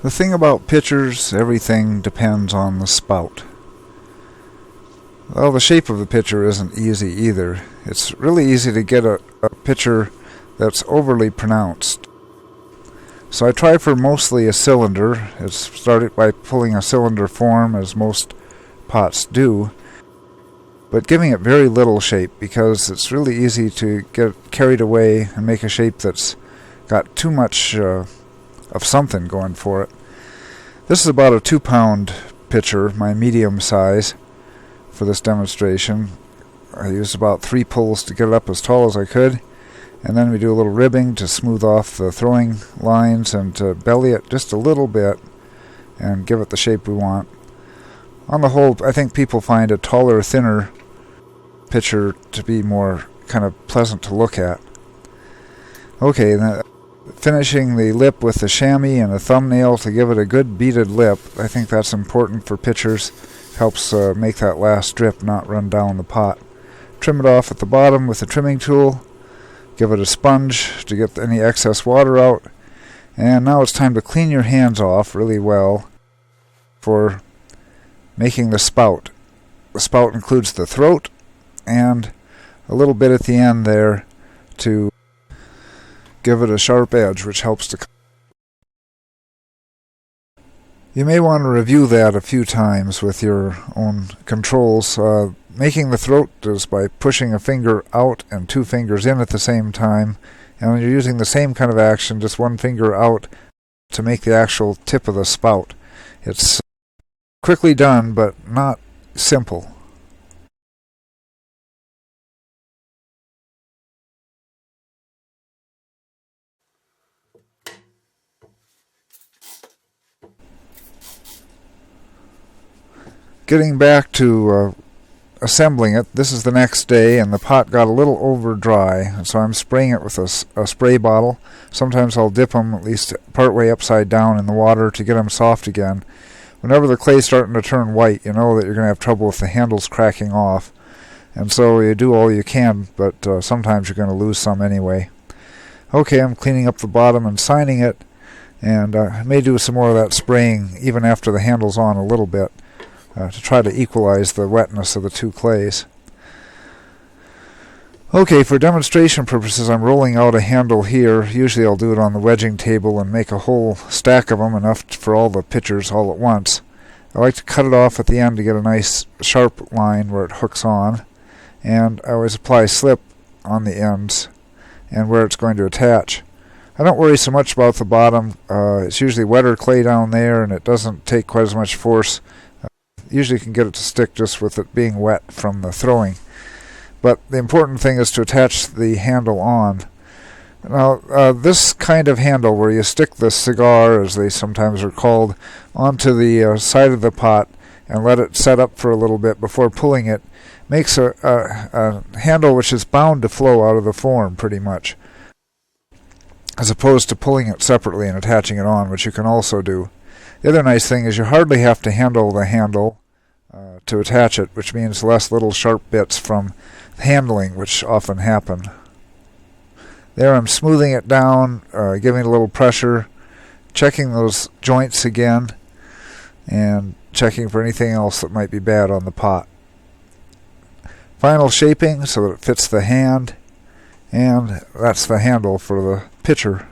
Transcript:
The thing about pitchers, everything depends on the spout. Well, the shape of the pitcher isn't easy either. It's really easy to get a pitcher that's overly pronounced. So I try for mostly a cylinder. It's started by pulling a cylinder form, as most pots do, but giving it very little shape, because it's really easy to get carried away and make a shape that's got too much of something going for it. This is about a 2-pound pitcher, my medium size, for this demonstration. I used about 3 pulls to get it up as tall as I could, and then we do a little ribbing to smooth off the throwing lines and to belly it just a little bit and give it the shape we want. On the whole, I think people find a taller, thinner pitcher to be more kind of pleasant to look at. Okay, finishing the lip with the chamois and a thumbnail to give it a good beaded lip. I think that's important for pitchers. Helps make that last strip not run down the pot. Trim it off at the bottom with a trimming tool. Give it a sponge to get any excess water out. And now it's time to clean your hands off really well for making the spout. The spout includes the throat and a little bit at the end there to give it a sharp edge, which helps to... You may want to review that a few times with your own controls. Making the throat is by pushing a finger out and 2 fingers in at the same time, and when you're using the same kind of action, just 1 finger out to make the actual tip of the spout. It's quickly done, but not simple. Getting back to assembling it, this is the next day, and the pot got a little over dry, so I'm spraying it with a spray bottle. Sometimes I'll dip them at least partway upside down in the water to get them soft again. Whenever the clay's starting to turn white, you know that you're going to have trouble with the handles cracking off, and so you do all you can, but sometimes you're going to lose some anyway. Okay, I'm cleaning up the bottom and signing it, and I may do some more of that spraying even after the handle's on a little bit, to try to equalize the wetness of the 2 clays. Okay, for demonstration purposes, I'm rolling out a handle here. Usually I'll do it on the wedging table and make a whole stack of them, enough for all the pitchers all at once. I like to cut it off at the end to get a nice sharp line where it hooks on, and I always apply slip on the ends and where it's going to attach. I don't worry so much about the bottom. It's usually wetter clay down there, and it doesn't take quite as much force. Usually can get it to stick just with it being wet from the throwing. But the important thing is to attach the handle on. Now, this kind of handle where you stick the cigar, as they sometimes are called, onto the side of the pot and let it set up for a little bit before pulling it, makes a handle which is bound to flow out of the form pretty much, as opposed to pulling it separately and attaching it on, which you can also do. The other nice thing is you hardly have to handle the handle to attach it, which means less little sharp bits from handling, which often happen. There I'm smoothing it down, giving it a little pressure, checking those joints again, and checking for anything else that might be bad on the pot. Final shaping so that it fits the hand, and that's the handle for the pitcher.